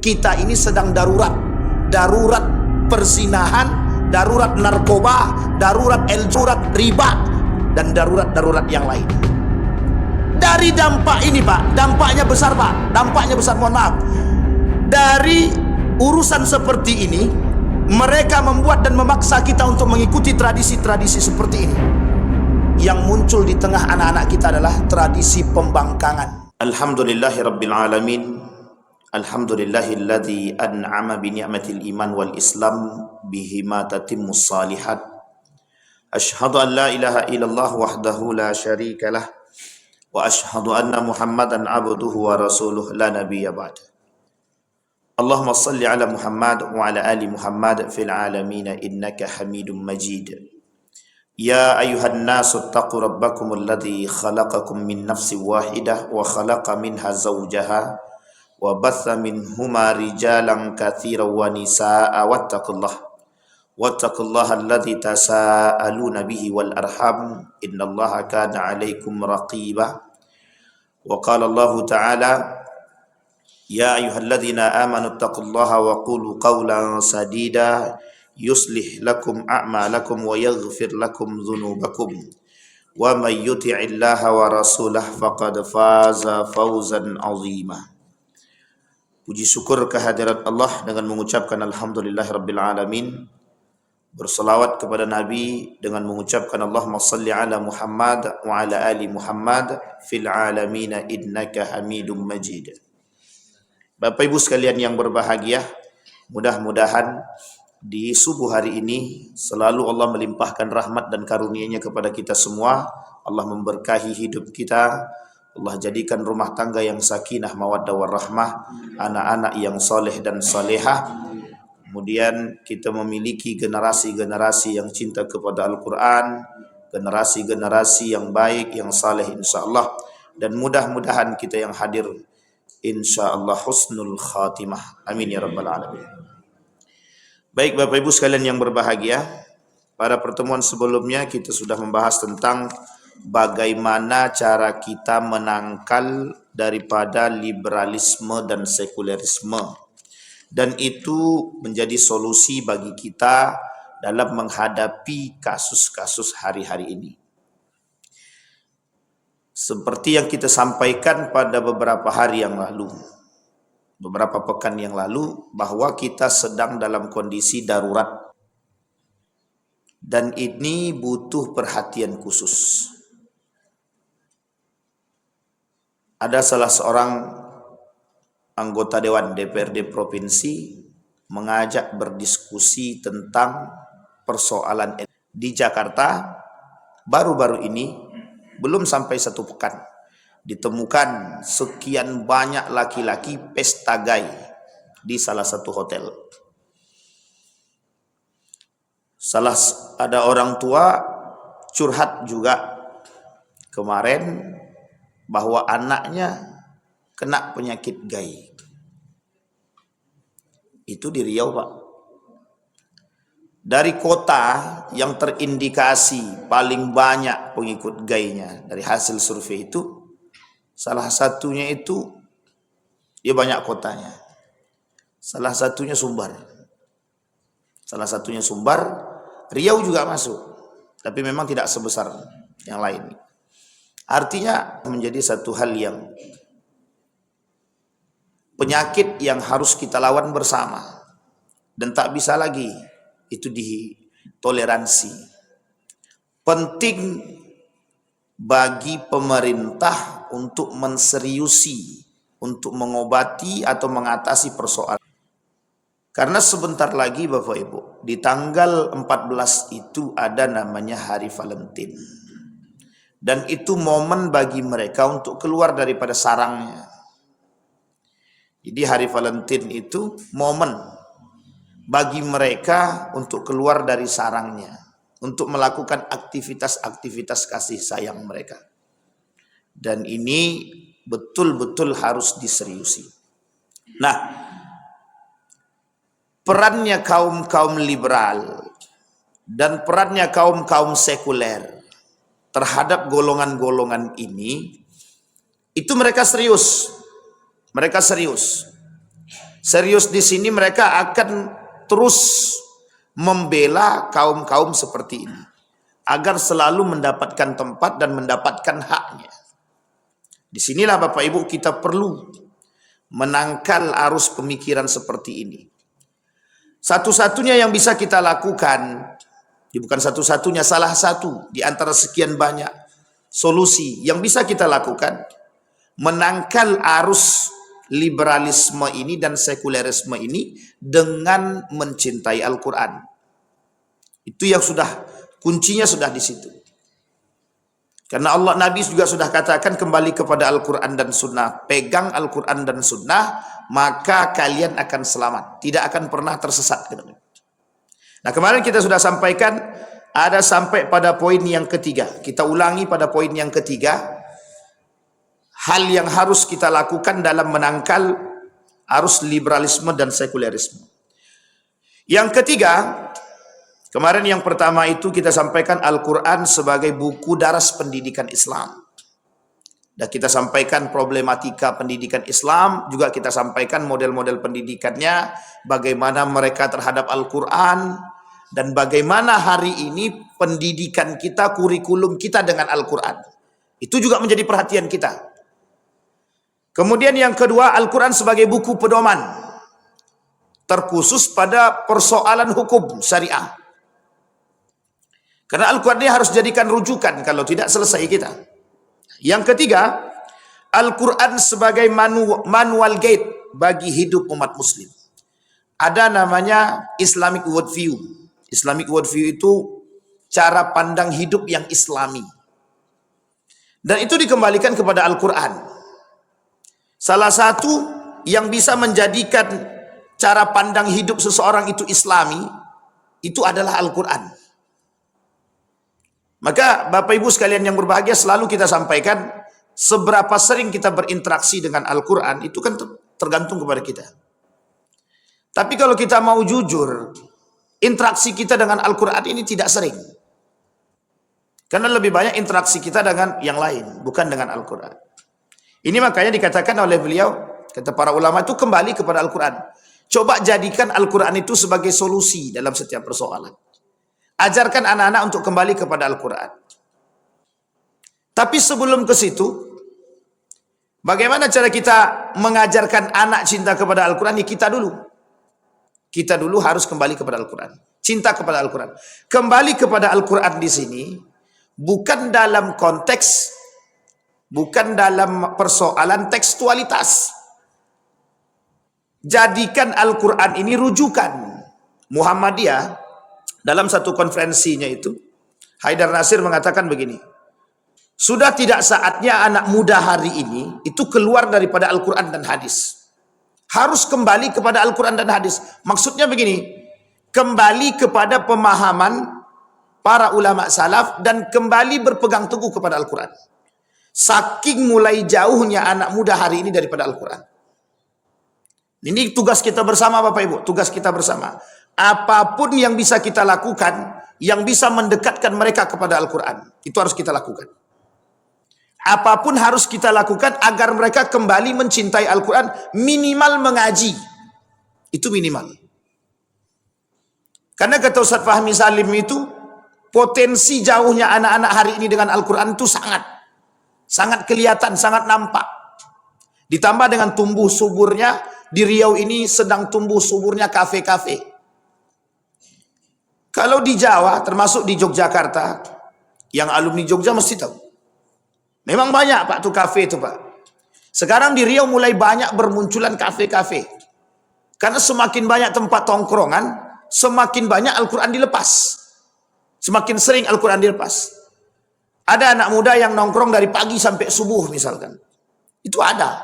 Kita ini sedang darurat. Darurat perzinahan, darurat narkoba, darurat darurat riba, dan darurat-darurat yang lain. Dari dampak ini Pak, dampaknya besar Pak, dampaknya besar, mohon maaf. Dari urusan seperti ini, mereka membuat dan memaksa kita untuk mengikuti tradisi-tradisi seperti ini. Yang muncul di tengah anak-anak kita adalah tradisi pembangkangan. Alhamdulillahirabbil alamin. Alhamdulillahilladzi an'ama bi ni'matil iman wal islam bihima tatimmus salihat. Asyhadu an la ilaha illallah wahdahu la syarikalah wa asyhadu anna Muhammadan abduhu wa rasuluh la nabiyya ba'd. Allahumma salli ala Muhammad wa ala ali Muhammad fil alamin innaka Hamidum Majid. Ya ayuhan nasu taqu rabbakum alladhi khalaqakum min nafsin wahidah wa khalaqa minha zawjaha wa batha minhuma rijalan katsiran wa nisaa wattaqullaha alladhi tasaaluna bihi wal arham innallaha kana 'alaikum raqiba. Wa qala Allah ta'ala ya ayyuhalladzina amanu taqullaha wa qulu qawlan sadida yuslih lakum a'malakum wa yaghfir lakum dhunubakum wa may yuti'illaha wa rasulahu faqad faza fawzan 'azima. Puji syukur kehadirat Allah dengan mengucapkan alhamdulillahirabbil alamin. Berselawat kepada Nabi dengan mengucapkan Allahumma salli ala Muhammad wa ala ali Muhammad fil alamin innaka Hamidum Majid. Bapak Ibu sekalian yang berbahagia, mudah-mudahan di subuh hari ini selalu Allah melimpahkan rahmat dan karunia-Nya kepada kita semua. Allah memberkahi hidup kita. Allah jadikan rumah tangga yang sakinah, mawaddah warahmah, anak-anak yang soleh dan solehah. Kemudian kita memiliki generasi-generasi yang cinta kepada Al-Quran, generasi-generasi yang baik, yang saleh insyaAllah. Dan mudah-mudahan kita yang hadir insyaAllah husnul khatimah. Amin ya rabbal alamin. Baik Bapak Ibu sekalian yang berbahagia, pada pertemuan sebelumnya kita sudah membahas tentang bagaimana cara kita menangkal daripada liberalisme dan sekulerisme. Dan itu menjadi solusi bagi kita dalam menghadapi kasus-kasus hari-hari ini. Seperti yang kita sampaikan pada beberapa hari yang lalu, beberapa pekan yang lalu, bahwa kita sedang dalam kondisi darurat. Dan ini butuh perhatian khusus. Ada salah seorang anggota Dewan DPRD Provinsi mengajak berdiskusi tentang persoalan di Jakarta. Baru-baru ini, belum sampai satu pekan, ditemukan sekian banyak laki-laki pesta gay di salah satu hotel. Ada orang tua curhat juga kemarin bahwa anaknya kena penyakit gay. Itu di Riau Pak. Dari kota yang terindikasi paling banyak pengikut gaynya dari hasil survei itu, salah satunya itu dia banyak kotanya. Salah satunya Sumbar. Riau juga masuk, tapi memang tidak sebesar yang lain. Artinya menjadi satu hal yang penyakit yang harus kita lawan bersama dan tak bisa lagi itu ditoleransi. Penting bagi pemerintah untuk menseriusi, untuk mengobati atau mengatasi persoalan. Karena sebentar lagi Bapak Ibu, di tanggal 14 itu ada namanya Hari Valentine. Dan itu momen bagi mereka untuk keluar daripada sarangnya. Jadi Hari Valentine itu momen bagi mereka untuk keluar dari sarangnya, untuk melakukan aktivitas-aktivitas kasih sayang mereka. Dan ini betul-betul harus diseriusi. Nah, perannya kaum-kaum liberal dan perannya kaum-kaum sekuler terhadap golongan-golongan ini, itu mereka serius. Serius di sini mereka akan terus membela kaum-kaum seperti ini agar selalu mendapatkan tempat dan mendapatkan haknya. Disinilah Bapak Ibu kita perlu menangkal arus pemikiran seperti ini. Satu-satunya yang bisa kita lakukan, bukan satu-satunya, salah satu di antara sekian banyak solusi yang bisa kita lakukan, menangkal arus liberalisme ini dan sekulerisme ini dengan mencintai Al-Quran. Itu yang sudah, kuncinya sudah di situ. Karena Allah, Nabi juga sudah katakan kembali kepada Al-Quran dan Sunnah. Pegang Al-Quran dan Sunnah, maka kalian akan selamat. Tidak akan pernah tersesat. Nah, kemarin kita sudah sampaikan, ada sampai pada poin yang ketiga. Kita ulangi pada poin yang ketiga. Hal yang harus kita lakukan dalam menangkal arus liberalisme dan sekulerisme. Yang ketiga, kemarin yang pertama itu kita sampaikan Al-Quran sebagai buku daras pendidikan Islam. Dan kita sampaikan problematika pendidikan Islam, juga kita sampaikan model-model pendidikannya, bagaimana mereka terhadap Al-Quran, dan bagaimana hari ini pendidikan kita, kurikulum kita dengan Al-Quran. Itu juga menjadi perhatian kita. Kemudian yang kedua, Al-Quran sebagai buku pedoman, terkhusus pada persoalan hukum syariah. Karena Al-Quran ini harus jadikan rujukan, kalau tidak selesai kita. Yang ketiga, Al-Quran sebagai manual guide bagi hidup umat muslim. Ada namanya Islamic worldview. Islamic worldview itu cara pandang hidup yang Islami. Dan itu dikembalikan kepada Al-Quran. Salah satu yang bisa menjadikan cara pandang hidup seseorang itu Islami, itu adalah Al-Quran. Maka Bapak Ibu sekalian yang berbahagia, selalu kita sampaikan, seberapa sering kita berinteraksi dengan Al-Quran, itu kan tergantung kepada kita. Tapi kalau kita mau jujur, interaksi kita dengan Al-Quran ini tidak sering. Karena lebih banyak interaksi kita dengan yang lain, bukan dengan Al-Quran. Ini makanya dikatakan oleh beliau, kata para ulama itu, kembali kepada Al-Quran. Coba jadikan Al-Quran itu sebagai solusi dalam setiap persoalan. Ajarkan anak-anak untuk kembali kepada Al-Quran. Tapi sebelum ke situ, bagaimana cara kita mengajarkan anak cinta kepada Al-Quran? Ya, kita dulu. Kita dulu harus kembali kepada Al-Quran. Cinta kepada Al-Quran. Kembali kepada Al-Quran di sini, bukan dalam konteks, bukan dalam persoalan tekstualitas. Jadikan Al-Quran ini rujukan. Muhammadiyah dalam satu konferensinya itu, Haidar Nasir mengatakan begini, sudah tidak saatnya anak muda hari ini itu keluar daripada Al-Quran dan hadis. Harus kembali kepada Al-Quran dan hadis. Maksudnya begini, kembali kepada pemahaman para ulama salaf dan kembali berpegang teguh kepada Al-Quran. Saking mulai jauhnya anak muda hari ini daripada Al-Quran. Ini tugas kita bersama Bapak Ibu, tugas kita bersama. Apapun yang bisa kita lakukan, yang bisa mendekatkan mereka kepada Al-Quran, itu harus kita lakukan. Apapun harus kita lakukan agar mereka kembali mencintai Al-Quran, minimal mengaji. Itu minimal. Karena kata Ustaz Fahmi Salim itu, potensi jauhnya anak-anak hari ini dengan Al-Quran itu sangat kelihatan, sangat nampak. Ditambah dengan tumbuh suburnya, di Riau ini sedang tumbuh suburnya kafe-kafe. Kalau di Jawa, termasuk di Yogyakarta, yang alumni Jogja mesti tahu. Memang banyak Pak tuh kafe itu Pak. Sekarang di Riau mulai banyak bermunculan kafe-kafe. Karena semakin banyak tempat tongkrongan, semakin banyak Al-Quran dilepas. Semakin sering Al-Quran dilepas. Ada anak muda yang nongkrong dari pagi sampai subuh misalkan. Itu ada.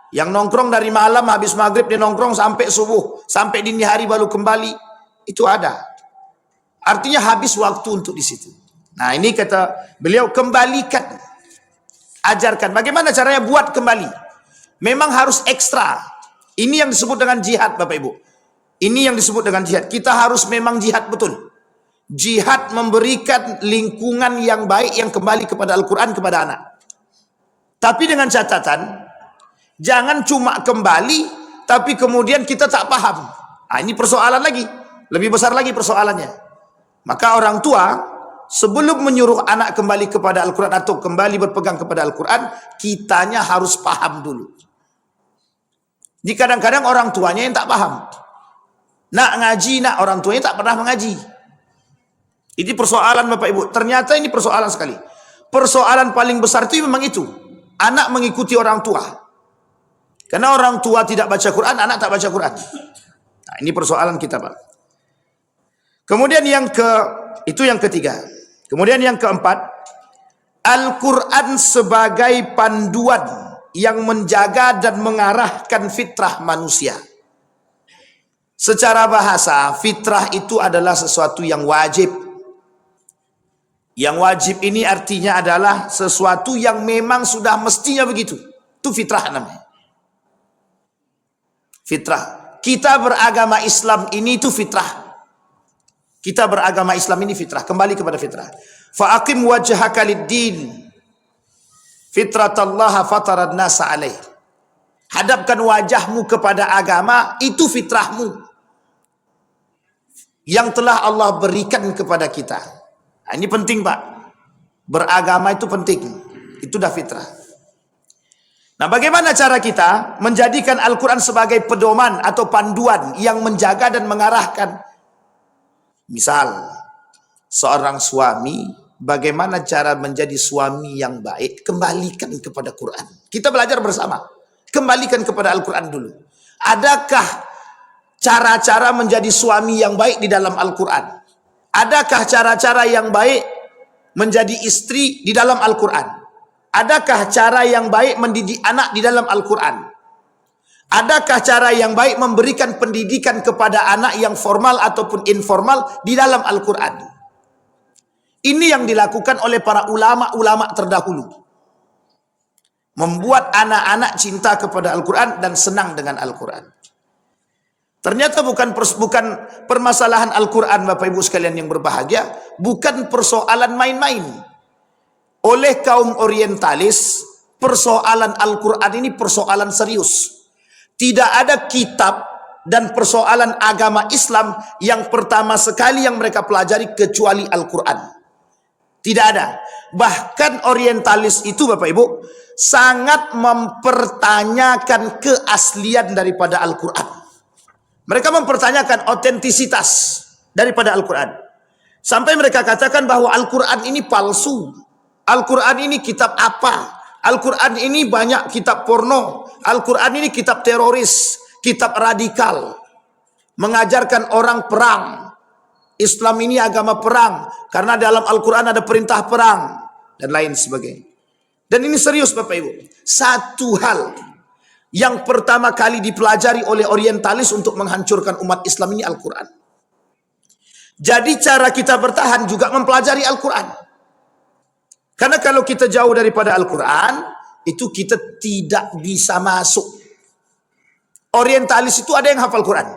Yang nongkrong dari malam habis maghrib dia nongkrong sampai subuh. Sampai dini hari baru kembali. Itu ada. Artinya habis waktu untuk di situ. Nah ini kata beliau, kembalikan. Ajarkan. Bagaimana caranya buat kembali. Memang harus ekstra. Ini yang disebut dengan jihad Bapak Ibu. Ini yang disebut dengan jihad. Kita harus memang jihad betul. Jihad memberikan lingkungan yang baik yang kembali kepada Al-Quran kepada anak. Tapi dengan catatan, jangan cuma kembali tapi kemudian kita tak paham. Ini persoalan lagi, lebih besar lagi persoalannya. Maka orang tua sebelum menyuruh anak kembali kepada Al-Quran atau kembali berpegang kepada Al-Quran, kitanya harus paham dulu. Jadi kadang-kadang orang tuanya yang tak paham. Nak ngaji, nak, orang tuanya tak pernah mengaji. Ini persoalan Bapak Ibu. Ternyata ini persoalan sekali. Persoalan paling besar itu memang itu. Anak mengikuti orang tua. Karena orang tua tidak baca Quran, anak tak baca Quran. Nah, ini persoalan kita, Pak. Kemudian itu yang ketiga. Kemudian yang keempat, Al-Quran sebagai panduan yang menjaga dan mengarahkan fitrah manusia. Secara bahasa, fitrah itu adalah sesuatu yang wajib. Yang wajib ini artinya adalah sesuatu yang memang sudah mestinya begitu. Itu fitrah namanya. Fitrah. Kita beragama Islam ini itu fitrah. Kita beragama Islam ini fitrah. Kembali kepada fitrah. Fa'aqim wajhaka lid-din. Fitratallaha fatarad nasa alaih. Hadapkan wajahmu kepada agama, itu fitrahmu. Yang telah Allah berikan kepada kita. Nah, ini penting, Pak. Beragama itu penting. Itu dah fitrah. Nah, bagaimana cara kita menjadikan Al-Quran sebagai pedoman atau panduan yang menjaga dan mengarahkan? Misal, seorang suami, bagaimana cara menjadi suami yang baik? Kembalikan kepada Quran. Kita belajar bersama. Kembalikan kepada Al-Quran dulu. Adakah cara-cara menjadi suami yang baik di dalam Al-Quran? Adakah cara-cara yang baik menjadi istri di dalam Al-Quran? Adakah cara yang baik mendidik anak di dalam Al-Quran? Adakah cara yang baik memberikan pendidikan kepada anak yang formal ataupun informal di dalam Al-Quran? Ini yang dilakukan oleh para ulama-ulama terdahulu. Membuat anak-anak cinta kepada Al-Quran dan senang dengan Al-Quran. Ternyata bukan permasalahan Al-Quran, Bapak Ibu sekalian yang berbahagia, bukan persoalan main-main. Oleh kaum orientalis, persoalan Al-Quran ini persoalan serius. Tidak ada kitab dan persoalan agama Islam yang pertama sekali yang mereka pelajari kecuali Al-Quran. Tidak ada. Bahkan orientalis itu, Bapak Ibu, sangat mempertanyakan keaslian daripada Al-Quran. Mereka mempertanyakan otentisitas daripada Al-Quran. Sampai mereka katakan bahwa Al-Quran ini palsu. Al-Quran ini kitab apa? Al-Quran ini banyak kitab porno. Al-Quran ini kitab teroris, kitab radikal. Mengajarkan orang perang. Islam ini agama perang. Karena dalam Al-Quran ada perintah perang. Dan lain sebagainya. Dan ini serius Bapak Ibu. Satu hal yang pertama kali dipelajari oleh orientalis untuk menghancurkan umat Islam ini Al-Quran. Jadi cara kita bertahan juga mempelajari Al-Quran. Karena kalau kita jauh daripada Al-Quran, itu kita tidak bisa masuk. Orientalis itu ada yang hafal Quran.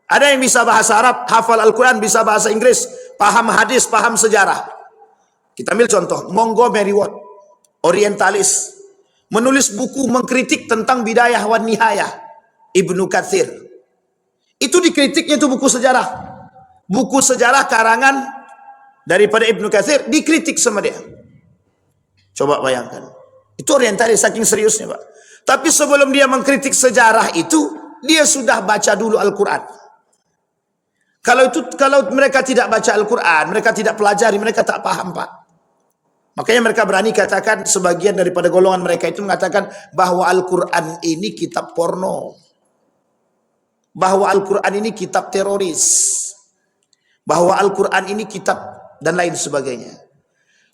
Ada yang bisa bahasa Arab, hafal Al-Quran, bisa bahasa Inggris, paham hadis, paham sejarah. Kita ambil contoh, Montgomery Ward, orientalis. Menulis buku mengkritik tentang Bidayah wan Nihayah, Ibnu Katsir. Itu dikritiknya itu buku sejarah. Buku sejarah karangan daripada Ibnu Katsir dikritik sama dia. Coba bayangkan. Itu orientalis saking seriusnya, Pak. Tapi sebelum dia mengkritik sejarah itu, dia sudah baca dulu Al-Quran. Kalau mereka tidak baca Al-Quran, mereka tidak pelajari, mereka tak paham, Pak. Makanya mereka berani katakan, sebagian daripada golongan mereka itu mengatakan bahwa Al-Quran ini kitab porno. Bahwa Al-Quran ini kitab teroris. Bahwa Al-Quran ini kitab dan lain sebagainya.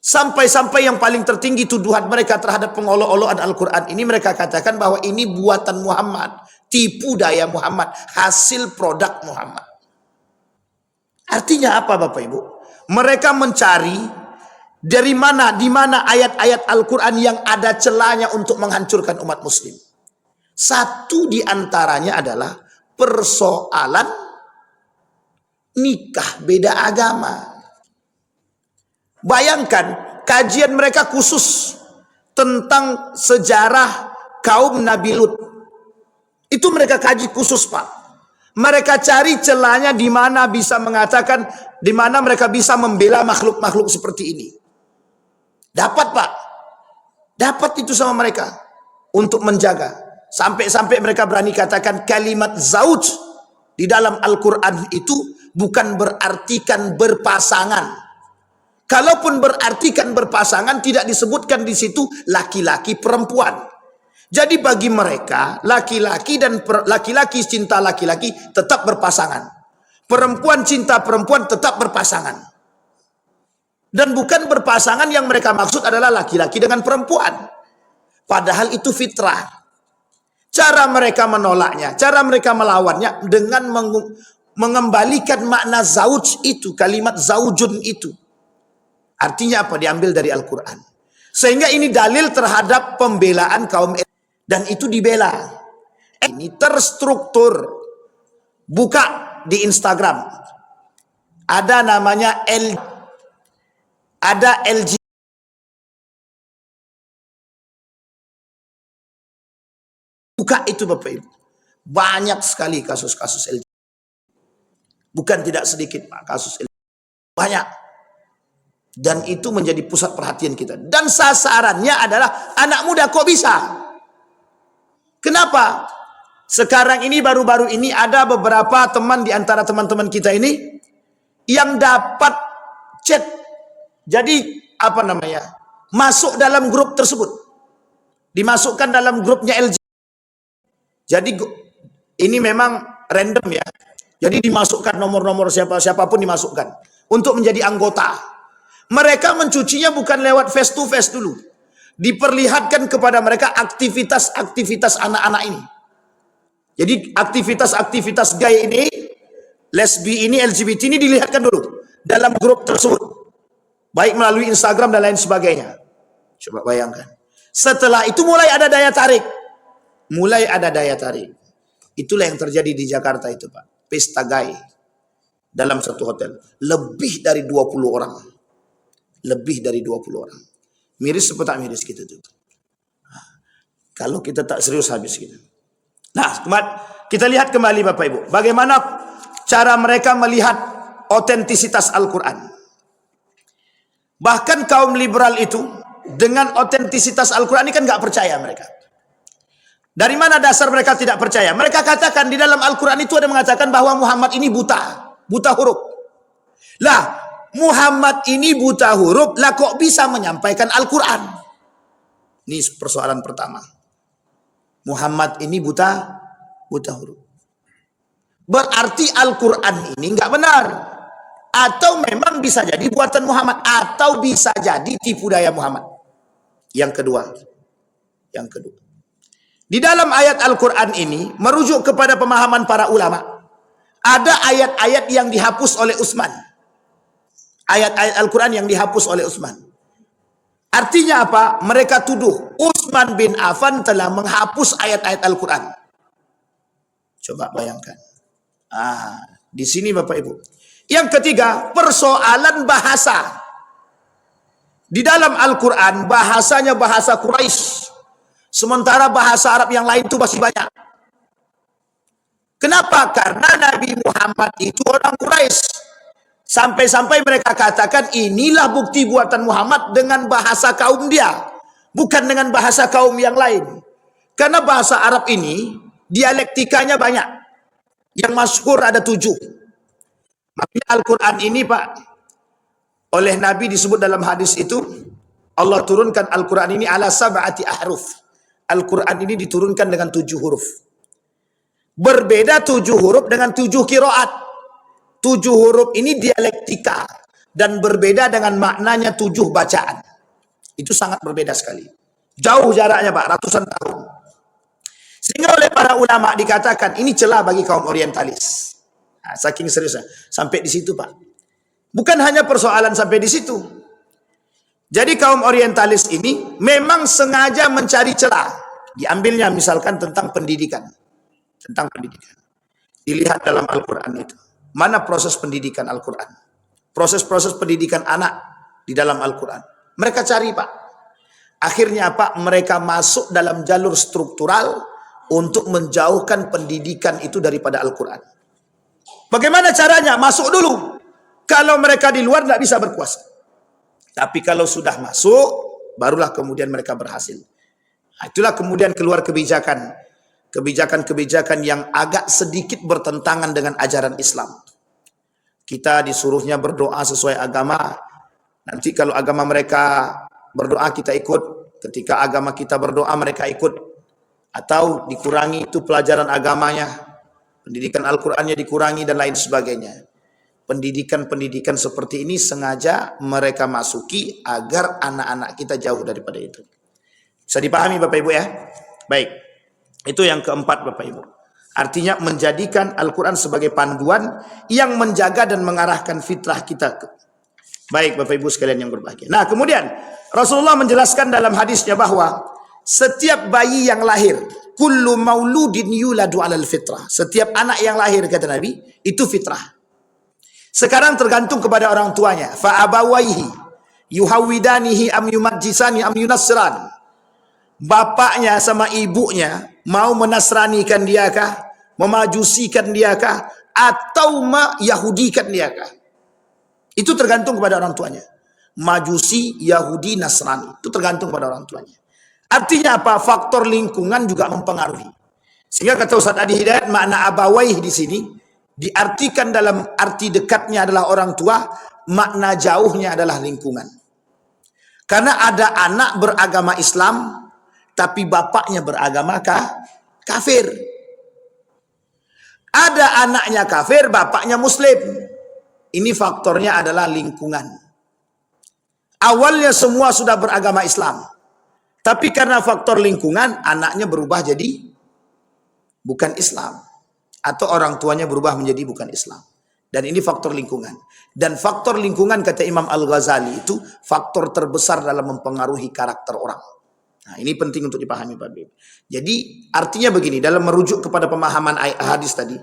Sampai-sampai yang paling tertinggi tuduhan mereka terhadap pengolok-olokan Al-Quran ini, mereka katakan bahwa ini buatan Muhammad. Tipu daya Muhammad. Hasil produk Muhammad. Artinya apa Bapak Ibu? Mereka mencari di mana ayat-ayat Al-Quran yang ada celahnya untuk menghancurkan umat muslim. Satu di antaranya adalah persoalan nikah beda agama. Bayangkan kajian mereka khusus tentang sejarah kaum Nabi Lut. Itu mereka kaji khusus, Pak. Mereka cari celahnya di mana bisa mengatakan, di mana mereka bisa membela makhluk-makhluk seperti ini. Dapat, Pak. Dapat itu sama mereka untuk menjaga. Sampai-sampai mereka berani katakan kalimat zauj di dalam Al-Quran itu bukan berartikan berpasangan. Kalaupun berartikan berpasangan, tidak disebutkan di situ laki-laki perempuan. Jadi bagi mereka, laki-laki dan laki-laki cinta laki-laki tetap berpasangan. Perempuan cinta perempuan tetap berpasangan. Dan bukan berpasangan yang mereka maksud adalah laki-laki dengan perempuan. Padahal itu fitrah. Cara mereka menolaknya, cara mereka melawannya dengan mengembalikan makna zauj itu, kalimat zaujun itu. Artinya apa? Diambil dari Al-Quran. Sehingga ini dalil terhadap pembelaan kaum dan itu dibela. Ini terstruktur. Buka di Instagram. Ada namanya ada LG. Buka itu Bapak Ibu. Banyak sekali kasus-kasus LG. Bukan tidak sedikit Pak kasus LG. Banyak. Dan itu menjadi pusat perhatian kita. Dan sasarannya adalah anak muda. Kok bisa? Kenapa? Sekarang ini baru-baru ini ada beberapa teman di antara teman-teman kita ini yang dapat chat. Jadi apa namanya? Masuk dalam grup tersebut. Dimasukkan dalam grupnya LG. Jadi ini memang random ya. Jadi dimasukkan nomor-nomor siapapun dimasukkan untuk menjadi anggota. Mereka mencucinya bukan lewat face to face dulu. Diperlihatkan kepada mereka aktivitas-aktivitas anak-anak ini. Jadi aktivitas-aktivitas gay ini, lesbi ini, LGBT ini dilihatkan dulu dalam grup tersebut. Baik melalui Instagram dan lain sebagainya. Coba bayangkan. Setelah itu mulai ada daya tarik. Mulai ada daya tarik. Itulah yang terjadi di Jakarta itu Pak. Pesta gay. Dalam satu hotel. Lebih dari 20 orang. Lebih dari 20 orang. Miris apa tak miris kita tuh? Kalau kita tak serius habis kita. Nah, kita lihat kembali Bapak Ibu. Bagaimana cara mereka melihat otentisitas Al-Quran. Bahkan kaum liberal itu dengan otentisitas Al-Quran ini kan nggak percaya mereka. Dari mana dasar mereka tidak percaya? Mereka katakan di dalam Al-Quran itu ada mengatakan bahwa Muhammad ini buta huruf. Lah, Muhammad ini buta huruf, lah kok bisa menyampaikan Al-Quran? Ini persoalan pertama. Muhammad ini buta huruf. Berarti Al-Quran ini nggak benar. Atau memang bisa jadi buatan Muhammad. Atau bisa jadi tipu daya Muhammad. Yang kedua. Di dalam ayat Al-Quran ini, merujuk kepada pemahaman para ulama. Ada ayat-ayat yang dihapus oleh Utsman. Ayat-ayat Al-Quran yang dihapus oleh Utsman. Artinya apa? Mereka tuduh Utsman bin Affan telah menghapus ayat-ayat Al-Quran. Coba bayangkan. Di sini Bapak Ibu. Yang ketiga, persoalan bahasa. Di dalam Al-Quran, bahasanya bahasa Quraisy. Sementara bahasa Arab yang lain itu masih banyak. Kenapa? Karena Nabi Muhammad itu orang Quraisy. Sampai-sampai mereka katakan inilah bukti buatan Muhammad dengan bahasa kaum dia. Bukan dengan bahasa kaum yang lain. Karena bahasa Arab ini dialektikanya banyak. Yang masyhur ada 7. Makanya Al-Quran ini Pak, oleh Nabi disebut dalam hadis itu, Allah turunkan Al-Quran ini ala sab'ati ahruf. Al-Quran ini diturunkan dengan 7 huruf. Berbeda 7 huruf dengan 7 kiroat. 7 huruf ini dialektika dan berbeda dengan maknanya 7 bacaan. Itu sangat berbeda sekali. Jauh jaraknya Pak, ratusan tahun. Sehingga oleh para ulama dikatakan ini celah bagi kaum orientalis. Nah, saking seriusnya sampai di situ Pak. Bukan hanya persoalan sampai di situ. Jadi kaum orientalis ini memang sengaja mencari celah. Diambilnya misalkan tentang pendidikan. Dilihat dalam Al-Quran itu. Mana proses pendidikan Al-Quran? Proses-proses pendidikan anak di dalam Al-Quran. Mereka cari Pak. Akhirnya Pak, mereka masuk dalam jalur struktural untuk menjauhkan pendidikan itu daripada Al-Quran. Bagaimana caranya? Masuk dulu. Kalau mereka di luar tidak bisa berkuasa. Tapi kalau sudah masuk, barulah kemudian mereka berhasil. Nah, itulah kemudian keluar kebijakan-kebijakan yang agak sedikit bertentangan dengan ajaran Islam. Kita disuruhnya berdoa sesuai agama. Nanti kalau agama mereka berdoa kita ikut. Ketika agama kita berdoa mereka ikut. Atau dikurangi itu pelajaran agamanya. Pendidikan Al-Qurannya dikurangi dan lain sebagainya. Pendidikan-pendidikan seperti ini sengaja mereka masuki agar anak-anak kita jauh daripada itu. Bisa dipahami Bapak Ibu ya? Baik. Itu yang keempat Bapak Ibu. Artinya menjadikan Al-Quran sebagai panduan yang menjaga dan mengarahkan fitrah kita. Baik Bapak Ibu sekalian yang berbahagia. Nah kemudian Rasulullah menjelaskan dalam hadisnya bahwa setiap bayi yang lahir, kullu mauludin yuladu alal fitrah. Setiap anak yang lahir kata Nabi, itu fitrah. Sekarang tergantung kepada orang tuanya. Fa'abawaihi yuhawidanihi am yumajjisani am yunassirani. Bapaknya sama ibunya mau menasranikan dia kah, memajusikan dia kah, atau yahudikan dia kah. Itu tergantung kepada orang tuanya. Majusi, Yahudi, Nasrani. Itu tergantung kepada orang tuanya. Artinya apa? Faktor lingkungan juga mempengaruhi. Sehingga kata Ustaz Adi Hidayat, makna abawaih di sini diartikan dalam arti dekatnya adalah orang tua, makna jauhnya adalah lingkungan. Karena ada anak beragama Islam, tapi bapaknya beragama kafir. Ada anaknya kafir, bapaknya Muslim. Ini faktornya adalah lingkungan. Awalnya semua sudah beragama Islam. Tapi karena faktor lingkungan, anaknya berubah jadi bukan Islam. Atau orang tuanya berubah menjadi bukan Islam. Dan ini faktor lingkungan. Dan faktor lingkungan kata Imam Al-Ghazali itu faktor terbesar dalam mempengaruhi karakter orang. Nah ini penting untuk dipahami Pak Bib. Jadi artinya begini, dalam merujuk kepada pemahaman hadis tadi,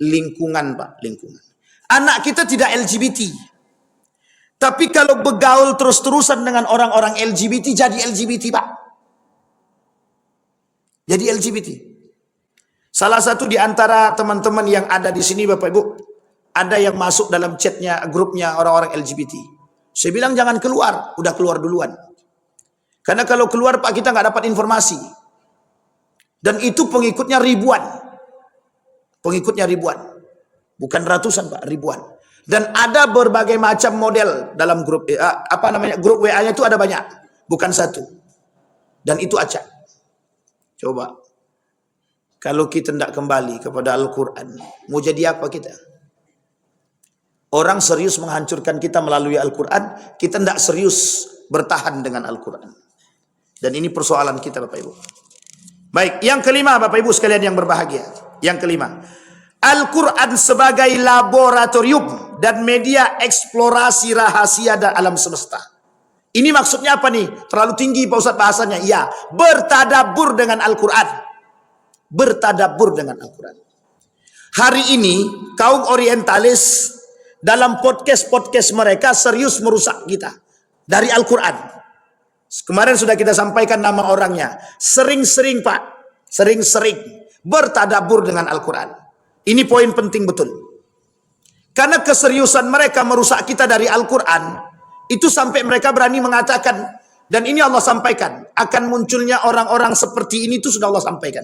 lingkungan Pak, lingkungan. Anak kita tidak LGBT. Tapi kalau begaul terus-terusan dengan orang-orang LGBT, jadi LGBT Pak. Jadi LGBT. Salah satu di antara teman-teman yang ada di sini Bapak Ibu, ada yang masuk dalam chatnya, grupnya orang-orang LGBT. Saya bilang jangan keluar, udah keluar duluan. Karena kalau keluar Pak kita nggak dapat informasi. Dan itu pengikutnya ribuan. Pengikutnya ribuan. Bukan ratusan Pak, ribuan. Dan ada berbagai macam model dalam grup grup WA-nya itu ada banyak, bukan satu. Dan itu acak. Coba. Kalau kita tidak kembali kepada Al-Quran, mau jadi apa kita? Orang serius menghancurkan kita melalui Al-Quran, kita tidak serius bertahan dengan Al-Quran. Dan ini persoalan kita Bapak Ibu. Baik, yang kelima Bapak Ibu sekalian yang berbahagia. Yang kelima, Al-Quran sebagai laboratorium dan media eksplorasi rahasia dan alam semesta. Ini maksudnya apa nih? Terlalu tinggi Pak Ustadz bahasanya. Ya, bertadabur dengan Al-Quran. Bertadabur dengan Al-Quran. Hari ini kaum orientalis dalam podcast-podcast mereka serius merusak kita dari Al-Quran. Kemarin sudah kita sampaikan nama orangnya. Sering-sering Pak, sering-sering bertadabur dengan Al-Quran. Ini poin penting betul. Karena keseriusan mereka merusak kita dari Al-Quran, itu sampai mereka berani mengatakan, dan ini Allah sampaikan, akan munculnya orang-orang seperti ini itu sudah Allah sampaikan.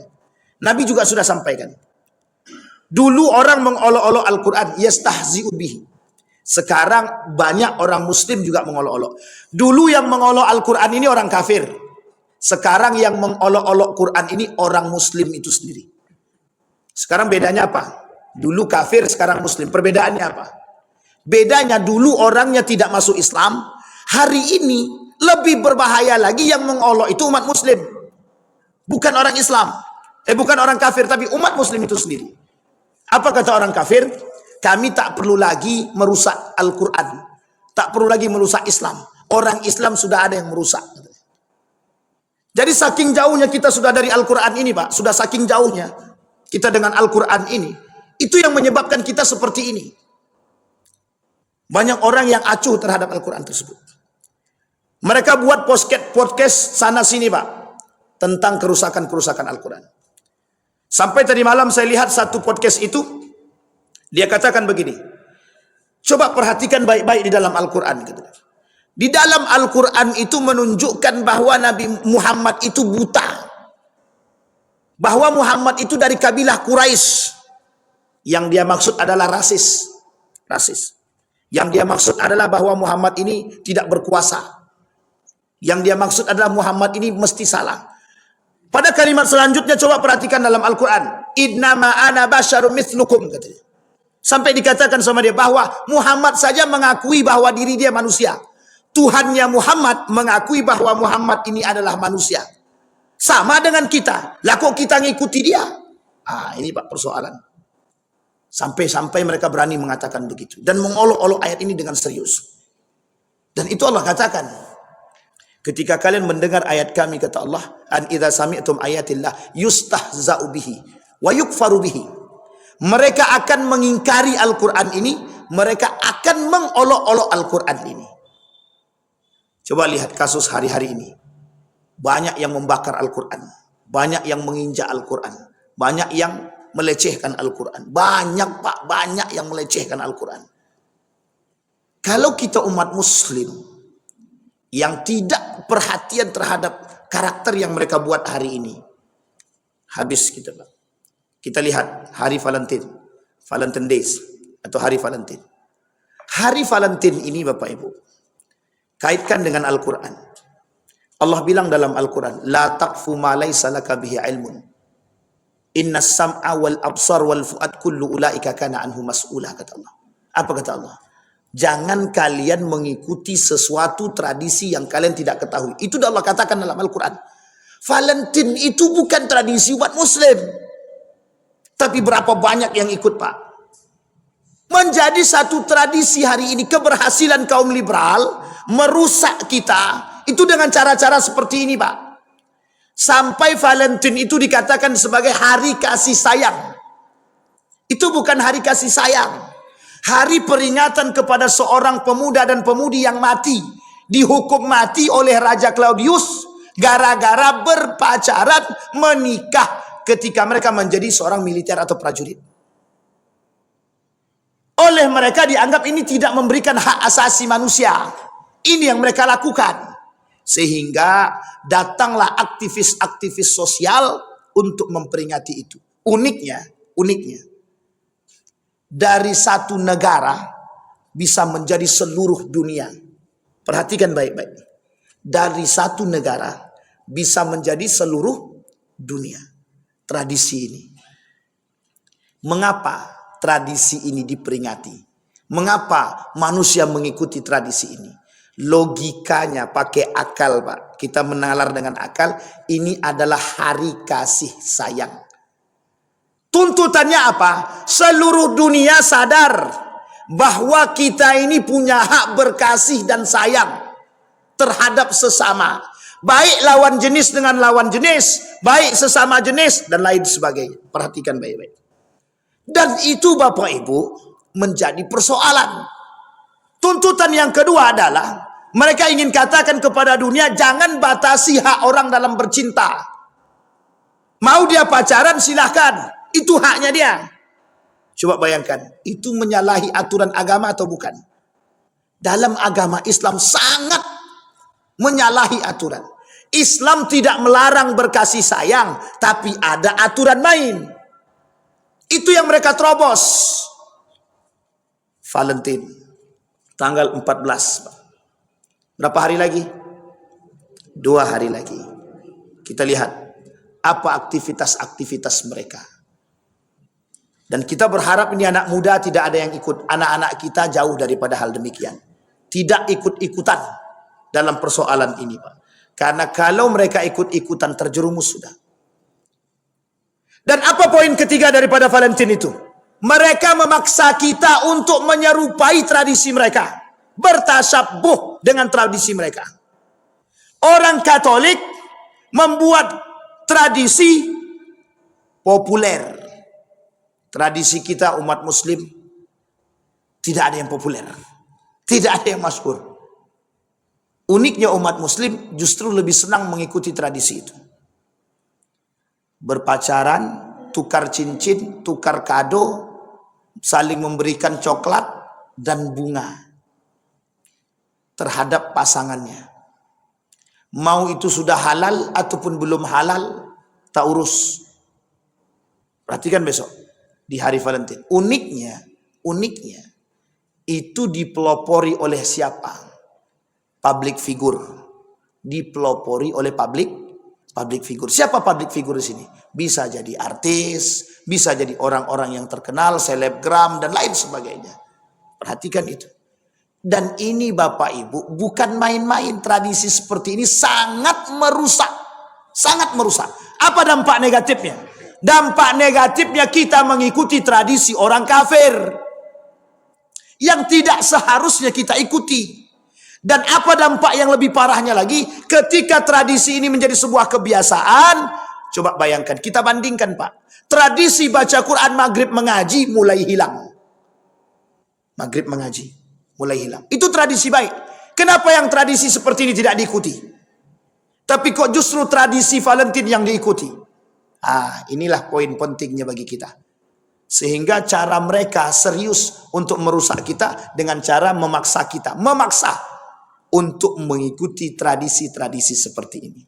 Nabi juga sudah sampaikan. Dulu orang mengolok-olok Al-Quran, yastahzi'u bihi. Sekarang banyak orang muslim juga mengolok-olok. Dulu yang mengolok Al-Quran ini orang kafir. Sekarang yang mengolok-olok Quran ini orang muslim itu sendiri. Sekarang bedanya apa? Dulu kafir, sekarang muslim. Perbedaannya apa? Bedanya dulu orangnya tidak masuk Islam. Hari ini lebih berbahaya lagi yang mengolok itu umat muslim. Bukan orang Islam. Bukan orang kafir, tapi umat muslim itu sendiri. Apa kata orang kafir? Kami tak perlu lagi merusak Al-Quran. Tak perlu lagi merusak Islam. Orang Islam sudah ada yang merusak. Jadi saking jauhnya kita sudah dari Al-Quran ini Pak. Sudah saking jauhnya kita dengan Al-Quran ini. Itu yang menyebabkan kita seperti ini. Banyak orang yang acuh terhadap Al-Quran tersebut. Mereka buat podcast sana sini Pak. Tentang kerusakan-kerusakan Al-Quran. Sampai tadi malam saya lihat satu podcast itu, dia katakan begini, coba perhatikan baik-baik di dalam Al-Quran. Di dalam Al-Quran itu menunjukkan bahwa Nabi Muhammad itu buta. Bahwa Muhammad itu dari kabilah Quraisy. Yang dia maksud adalah rasis. Yang dia maksud adalah bahwa Muhammad ini tidak berkuasa. Yang dia maksud adalah Muhammad ini mesti salah. Pada kalimat selanjutnya coba perhatikan dalam Al-Quran. Innama ana basyarum mithlukum, katanya. Sampai dikatakan sama dia bahwa Muhammad saja mengakui bahwa diri dia manusia. Tuhannya Muhammad mengakui bahwa Muhammad ini adalah manusia. Sama dengan kita. Lah kok kita ngikuti dia? Ini Pak persoalan. Sampai-sampai mereka berani mengatakan begitu. Dan mengolok-olok ayat ini dengan serius. Dan itu Allah katakan. Ketika kalian mendengar ayat kami, kata Allah, an idza sami'tum ayatillah yustahza'u bihi wa yukfaru bihi. Mereka akan mengingkari Al-Quran ini, mereka akan mengolok-olok Al-Quran ini. Coba lihat kasus hari-hari ini. Banyak yang membakar Al-Quran, banyak yang menginjak Al-Quran, banyak yang melecehkan Al-Quran. Banyak Pak, banyak yang melecehkan Al-Quran. Kalau kita umat muslim yang tidak perhatian terhadap karakter yang mereka buat hari ini, habis kita Pak. Kita lihat hari Valentine Days atau hari Valentine. Hari Valentine ini Bapak Ibu, kaitkan dengan Al-Quran. Allah bilang dalam Al-Quran, la taqfu ma laysa laka bihi ilmun. Innas sam'a wal absar wal fuad kullu ulaika kana anhu mas'ula, kata Allah. Apa kata Allah? Jangan kalian mengikuti sesuatu tradisi yang kalian tidak ketahui. Itu Allah katakan dalam Al-Quran. Valentine itu bukan tradisi umat muslim. Tapi berapa banyak yang ikut Pak. Menjadi satu tradisi hari ini. Keberhasilan kaum liberal merusak kita. Itu dengan cara-cara seperti ini Pak. Sampai Valentine itu dikatakan sebagai hari kasih sayang. Itu bukan hari kasih sayang. Hari peringatan kepada seorang pemuda dan pemudi yang mati. Dihukum mati oleh Raja Claudius. Gara-gara berpacaran, menikah ketika mereka menjadi seorang militer atau prajurit. Oleh mereka dianggap ini tidak memberikan hak asasi manusia. Ini yang mereka lakukan. Sehingga datanglah aktivis-aktivis sosial untuk memperingati itu. Uniknya. Dari satu negara bisa menjadi seluruh dunia. Perhatikan baik-baik. Dari satu negara bisa menjadi seluruh dunia. Tradisi ini. Mengapa tradisi ini diperingati? Mengapa manusia mengikuti tradisi ini? Logikanya pakai akal Pak. Kita menalar dengan akal. Ini adalah hari kasih sayang. Tuntutannya apa? Seluruh dunia sadar bahwa kita ini punya hak berkasih dan sayang terhadap sesama. Baik lawan jenis dengan lawan jenis, baik sesama jenis dan lain sebagainya. Perhatikan baik-baik. Dan itu Bapak Ibu menjadi persoalan. Tuntutan yang kedua adalah mereka ingin katakan kepada dunia, jangan batasi hak orang dalam bercinta. Mau dia pacaran silahkan. Itu haknya dia. Coba bayangkan, itu menyalahi aturan agama atau bukan? Dalam agama Islam sangat menyalahi aturan. Islam tidak melarang berkasih sayang, tapi ada aturan main. Itu yang mereka terobos. Valentine, tanggal 14. Berapa hari lagi? 2 hari lagi. Kita lihat apa aktivitas-aktivitas mereka. Dan kita berharap ini anak muda tidak ada yang ikut. Anak-anak kita jauh daripada hal demikian. Tidak ikut-ikutan dalam persoalan ini Pak. Karena kalau mereka ikut-ikutan terjerumus sudah. Dan apa poin ketiga daripada Valentine itu? Mereka memaksa kita untuk menyerupai tradisi mereka. Bertasyabuh dengan tradisi mereka. Orang Katolik membuat tradisi populer. Tradisi kita umat muslim tidak ada yang populer. Tidak ada yang masyhur. Uniknya umat muslim justru lebih senang mengikuti tradisi itu. Berpacaran tukar cincin, tukar kado, saling memberikan coklat dan bunga terhadap pasangannya. Mau itu sudah halal ataupun belum halal, tak urus. Perhatikan besok di hari Valentine. Uniknya itu dipelopori oleh siapa? Public figure. Dipelopori oleh public figure. Siapa public figure di sini? Bisa jadi artis, bisa jadi orang-orang yang terkenal, selebgram dan lain sebagainya. Perhatikan itu. Dan ini Bapak Ibu bukan main-main. Tradisi seperti ini sangat merusak. Sangat merusak. Apa dampak negatifnya? Dampak negatifnya kita mengikuti tradisi orang kafir yang tidak seharusnya kita ikuti. Dan apa dampak yang lebih parahnya lagi? Ketika tradisi ini menjadi sebuah kebiasaan, coba bayangkan, kita bandingkan Pak. Tradisi baca Quran maghrib mengaji mulai hilang. Maghrib mengaji mulai hilang. Itu tradisi baik. Kenapa yang tradisi seperti ini tidak diikuti? Tapi kok justru tradisi Valentine yang diikuti? Inilah poin pentingnya bagi kita. Sehingga cara mereka serius untuk merusak kita dengan cara memaksa kita. Memaksa untuk mengikuti tradisi-tradisi seperti ini.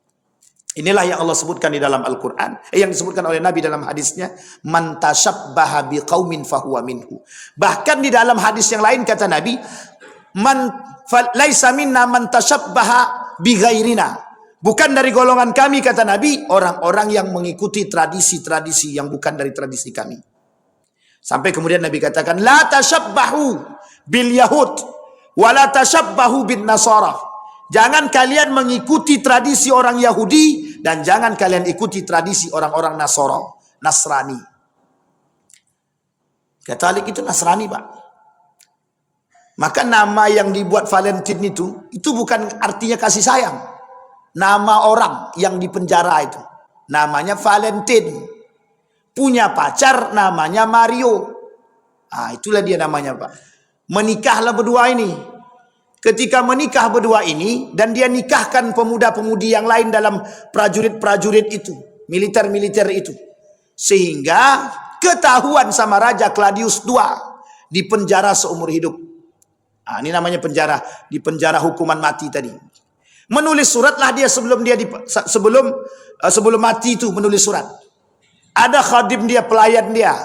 Inilah yang Allah sebutkan di dalam Al-Quran. Yang disebutkan oleh Nabi dalam hadisnya. Man tashabbaha biqaumin fahuwa minhu. Bahkan di dalam hadis yang lain kata Nabi. Laisa minna man tashabbaha bighairina. Bukan dari golongan kami kata Nabi. Orang-orang yang mengikuti tradisi-tradisi yang bukan dari tradisi kami. Sampai kemudian Nabi katakan. La tashabbahu bil yahud. Wa la tashabbahu bin nasara. Jangan kalian mengikuti tradisi orang Yahudi dan jangan kalian ikuti tradisi orang-orang Nasrani. Katolik itu Nasrani, Pak. Maka nama yang dibuat Valentine itu bukan artinya kasih sayang. Nama orang yang dipenjara itu namanya Valentine. Punya pacar namanya Mario. Itulah dia namanya, Pak. Menikahlah berdua ini. Ketika menikah berdua ini dan dia nikahkan pemuda-pemudi yang lain dalam prajurit-prajurit itu, militer-militer itu. Sehingga ketahuan sama Raja Claudius II dipenjara seumur hidup. Ini namanya penjara, dipenjara hukuman mati tadi. Menulis suratlah dia sebelum mati itu menulis surat. Ada khadim dia, pelayan dia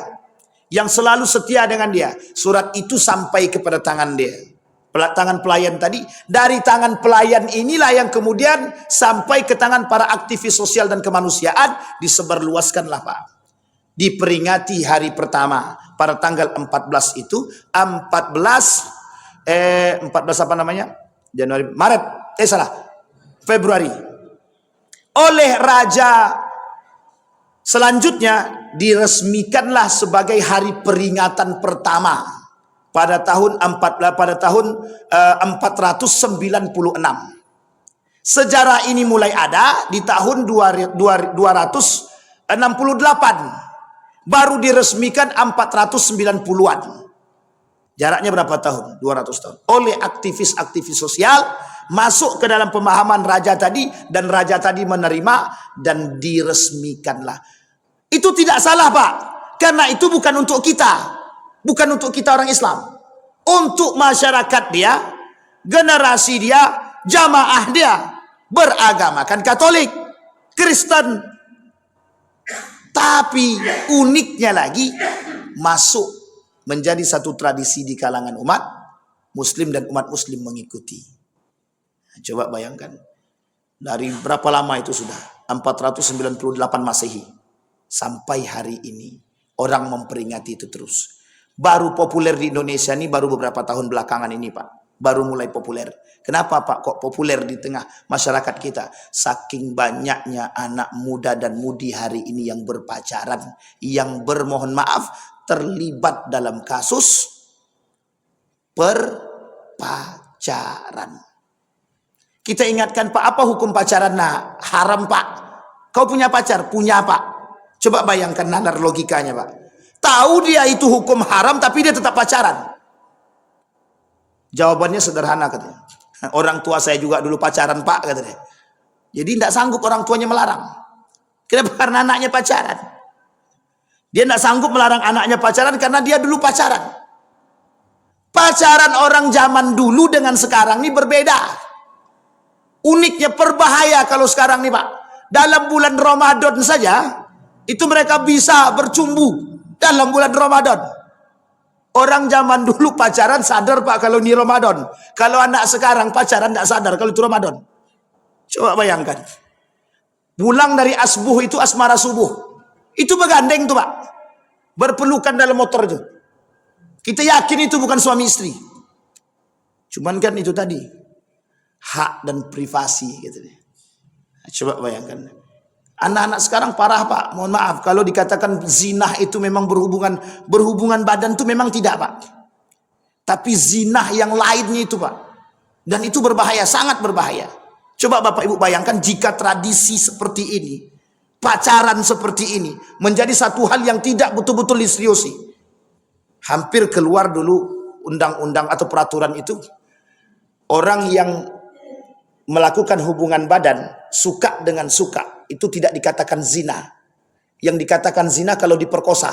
yang selalu setia dengan dia. Surat itu sampai kepada tangan dia. Tangan pelayan tadi, dari tangan pelayan inilah yang kemudian sampai ke tangan para aktivis sosial dan kemanusiaan, disebarluaskanlah Pak. Diperingati hari pertama pada tanggal 14 itu, 14 apa namanya? Februari. Oleh raja selanjutnya diresmikanlah sebagai hari peringatan pertama. Pada tahun 496. Sejarah ini mulai ada di tahun 268. Baru diresmikan 490-an. Jaraknya berapa tahun? 200 tahun. Oleh aktivis-aktivis sosial masuk ke dalam pemahaman raja tadi dan raja tadi menerima dan diresmikanlah. Itu tidak salah, Pak. Karena itu bukan untuk kita. Bukan untuk kita orang Islam. Untuk masyarakat dia, generasi dia, jamaah dia, beragamakan Katolik, Kristen. Tapi uniknya lagi, masuk menjadi satu tradisi di kalangan umat Muslim dan umat Muslim mengikuti. Coba bayangkan. Dari berapa lama itu sudah? 498 Masehi. Sampai hari ini, orang memperingati itu terus. Baru populer di Indonesia ini baru beberapa tahun belakangan ini, Pak. Baru mulai populer. Kenapa, Pak? Kok populer di tengah masyarakat kita? Saking banyaknya anak muda dan mudi hari ini yang berpacaran. Yang bermohon maaf terlibat dalam kasus perpacaran. Kita ingatkan, Pak, apa hukum pacaran? Nah, haram, Pak. Kau punya pacar? Punya, Pak. Coba bayangkan nalar logikanya, Pak. Tahu dia itu hukum haram tapi dia tetap pacaran. Jawabannya sederhana katanya. Orang tua saya juga dulu pacaran, Pak, katanya. Jadi tidak sanggup orang tuanya melarang. Kenapa? Karena anaknya pacaran. Dia tidak sanggup melarang anaknya pacaran karena dia dulu pacaran. Pacaran orang zaman dulu dengan sekarang ini berbeda. Uniknya berbahaya kalau sekarang nih Pak. Dalam bulan Ramadan saja, itu mereka bisa bercumbu dalam bulan Ramadan. Orang zaman dulu pacaran sadar Pak kalau ini Ramadan. Kalau anak sekarang pacaran tidak sadar kalau itu Ramadan. Coba bayangkan. Pulang dari asbuh itu asmara subuh. Itu bergandeng tuh Pak. Berpelukan dalam motor itu. Kita yakin itu bukan suami istri. Cuman kan itu tadi. Hak dan privasi gitu. Coba bayangkan. Anak-anak sekarang parah Pak. Mohon maaf. Kalau dikatakan zina itu memang berhubungan badan itu memang tidak Pak. Tapi zina yang lainnya itu Pak. Dan itu berbahaya. Sangat berbahaya. Coba Bapak Ibu bayangkan jika tradisi seperti ini. Pacaran seperti ini menjadi satu hal yang tidak betul-betul diseriusi. Hampir keluar dulu undang-undang atau peraturan itu. Orang yang melakukan hubungan badan suka dengan suka itu tidak dikatakan zina. Yang dikatakan zina kalau diperkosa.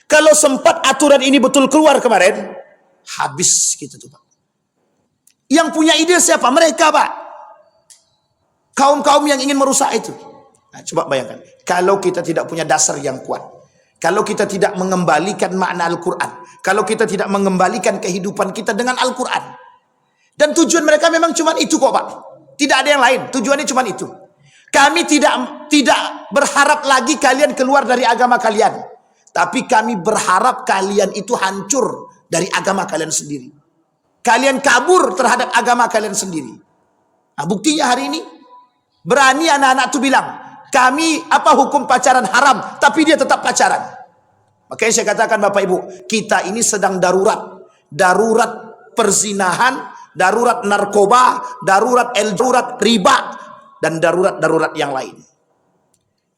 Kalau sempat aturan ini betul keluar kemarin, habis gitu tuh Pak. Yang punya ide siapa? Mereka Pak. Kaum-kaum yang ingin merusak itu. Nah, coba bayangkan, kalau kita tidak punya dasar yang kuat, kalau kita tidak mengembalikan makna Al-Quran, kalau kita tidak mengembalikan kehidupan kita dengan Al-Quran, dan tujuan mereka memang cuma itu kok Pak, tidak ada yang lain, tujuannya cuma itu. Kami tidak berharap lagi kalian keluar dari agama kalian, tapi kami berharap kalian itu hancur dari agama kalian sendiri. Kalian kabur terhadap agama kalian sendiri. Nah, buktinya hari ini, berani anak-anak itu bilang, kami apa hukum pacaran haram, tapi dia tetap pacaran. Makanya saya katakan Bapak Ibu, kita ini sedang darurat. Darurat perzinahan, darurat narkoba, darurat riba, dan darurat-darurat yang lain.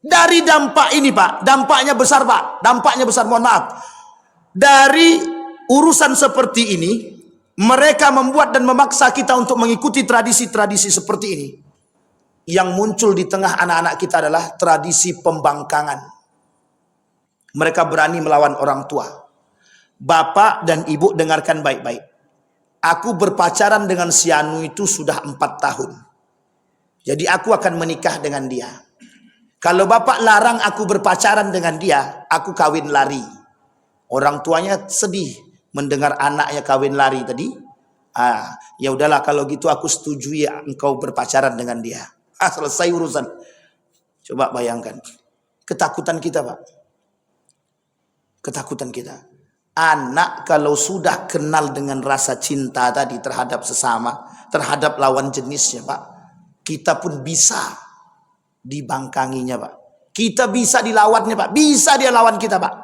Dari dampak ini Pak, dampaknya besar Pak, dampaknya besar, mohon maaf. Dari urusan seperti ini, mereka membuat dan memaksa kita untuk mengikuti tradisi-tradisi seperti ini. Yang muncul di tengah anak-anak kita adalah tradisi pembangkangan. Mereka berani melawan orang tua. Bapak dan ibu dengarkan baik-baik. Aku berpacaran dengan si Anu itu sudah 4 tahun. Jadi aku akan menikah dengan dia. Kalau bapak larang aku berpacaran dengan dia, aku kawin lari. Orang tuanya sedih mendengar anaknya kawin lari tadi. Ya udahlah kalau gitu aku setuju ya engkau berpacaran dengan dia. Selesai urusan. Coba bayangkan. Ketakutan kita Pak. Ketakutan kita. Anak kalau sudah kenal dengan rasa cinta tadi terhadap sesama, terhadap lawan jenisnya Pak, kita pun bisa dibangkanginya Pak. Kita bisa dilawannya Pak. Bisa dia lawan kita Pak.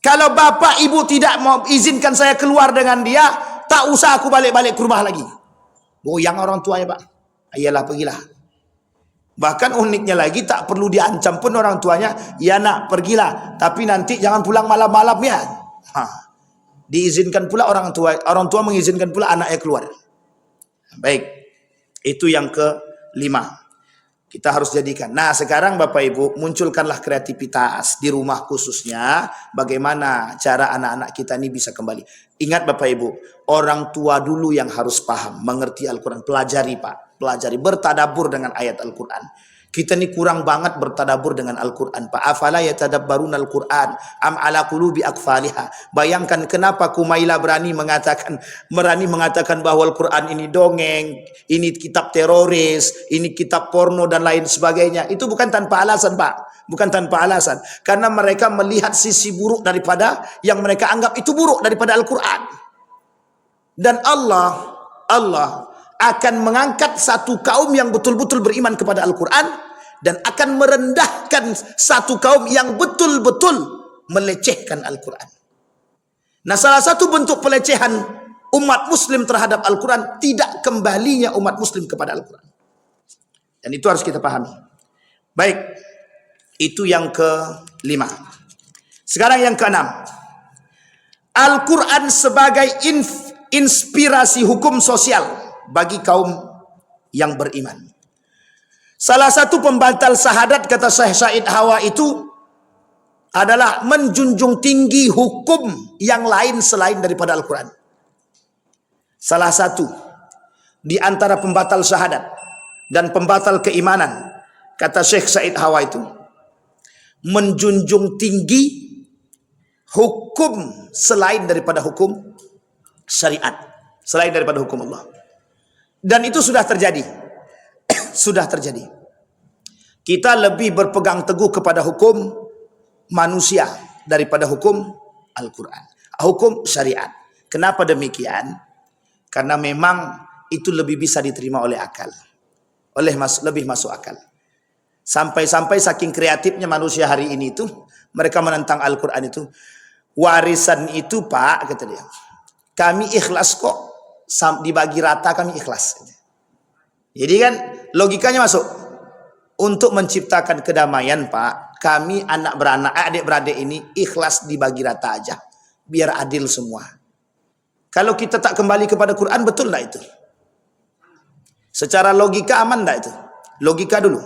Kalau bapak ibu tidak mau izinkan saya keluar dengan dia, tak usah aku balik-balik ke rumah lagi. Goyang orang tuanya Pak. Iyalah pergilah. Bahkan uniknya lagi tak perlu diancam pun orang tuanya, ya nak pergilah, tapi nanti jangan pulang malam-malam ya. Diizinkan pula orang tua mengizinkan pula anaknya keluar. Baik, itu yang ke-5. Kita harus jadikan. Nah sekarang Bapak Ibu munculkanlah kreativitas di rumah khususnya. Bagaimana cara anak-anak kita ini bisa kembali. Ingat Bapak Ibu, orang tua dulu yang harus paham, mengerti Al-Quran. Pelajari Pak, pelajari, bertadabur dengan ayat Al-Quran. Kita ini kurang banget bertadabur dengan Al-Quran Pak. Afala yatadabbaruna Al-Quran am ala qulubi aqfaliha. Bayangkan kenapa Kumaila berani mengatakan bahwa Al-Quran ini dongeng, ini kitab teroris, ini kitab porno dan lain sebagainya. Itu bukan tanpa alasan Pak. Bukan tanpa alasan. Karena mereka melihat sisi buruk daripada yang mereka anggap itu buruk daripada Al-Quran. Dan Allah akan mengangkat satu kaum yang betul-betul beriman kepada Al-Quran dan akan merendahkan satu kaum yang betul-betul melecehkan Al-Quran. Nah salah satu bentuk pelecehan umat muslim terhadap Al-Quran, tidak kembalinya umat muslim kepada Al-Quran. Dan itu harus kita pahami. Baik, itu yang ke-5. Sekarang yang ke-6. Al-Quran sebagai inspirasi hukum sosial bagi kaum yang beriman. Salah satu pembatal syahadat kata Syekh Said Hawa itu adalah menjunjung tinggi hukum yang lain selain daripada Al-Quran. Salah satu di antara pembatal syahadat dan pembatal keimanan, kata Syekh Said Hawa itu, menjunjung tinggi hukum selain daripada hukum syariat, selain daripada hukum Allah. Dan itu sudah terjadi. Sudah terjadi. Kita lebih berpegang teguh kepada hukum manusia daripada hukum Al-Quran, hukum syariat. Kenapa demikian? Karena memang itu lebih bisa diterima oleh akal, lebih masuk akal. Sampai-sampai saking kreatifnya manusia hari ini itu, mereka menentang Al-Quran itu. Warisan itu Pak, kata dia, kami ikhlas kok, dibagi rata kami ikhlas. Jadi kan logikanya masuk. Untuk menciptakan kedamaian Pak, kami adik-beradik ini ikhlas dibagi rata aja, biar adil semua. Kalau kita tak kembali kepada Quran, betul tak itu? Secara logika aman tak itu? Logika dulu.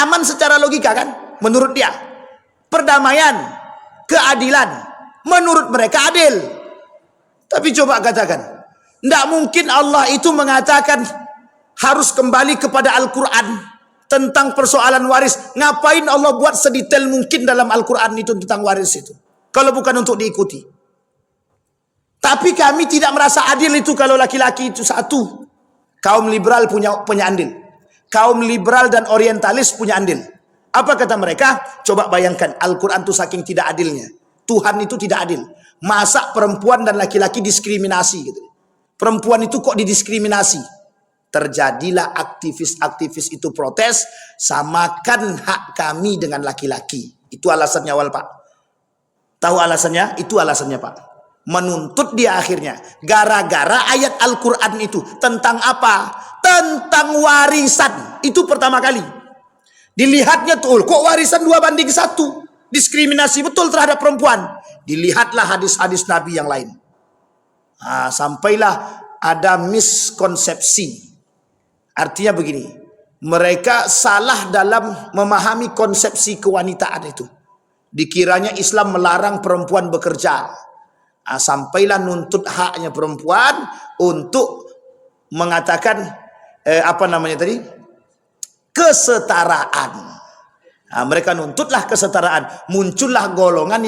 Aman secara logika kan? Menurut dia. Perdamaian, keadilan, menurut mereka adil. Tapi coba katakan, tidak mungkin Allah itu mengatakan harus kembali kepada Al-Quran tentang persoalan waris. Ngapain Allah buat sedetail mungkin dalam Al-Quran itu tentang waris itu? Kalau bukan untuk diikuti. Tapi kami tidak merasa adil itu kalau laki-laki itu satu. Kaum liberal punya andil. Kaum liberal dan orientalis punya andil. Apa kata mereka? Coba bayangkan, Al-Quran itu saking tidak adilnya. Tuhan itu tidak adil. Masa perempuan dan laki-laki diskriminasi gitu. Perempuan itu kok didiskriminasi? Terjadilah aktivis-aktivis itu protes, samakan hak kami dengan laki-laki. Itu alasannya awal Pak. Tahu alasannya? Itu alasannya Pak. Menuntut dia akhirnya. Gara-gara ayat Al-Quran itu. Tentang apa? Tentang warisan. Itu pertama kali. Dilihatnya tuh, kok warisan 2:1? Diskriminasi betul terhadap perempuan. Dilihatlah hadis-hadis Nabi yang lain. Nah, sampailah ada miskonsepsi. Artinya begini, mereka salah dalam memahami konsepsi kewanitaan itu. Dikiranya Islam melarang perempuan bekerja. Sampailah nuntut haknya perempuan untuk mengatakan kesetaraan. Mereka nuntutlah kesetaraan. Muncullah golongan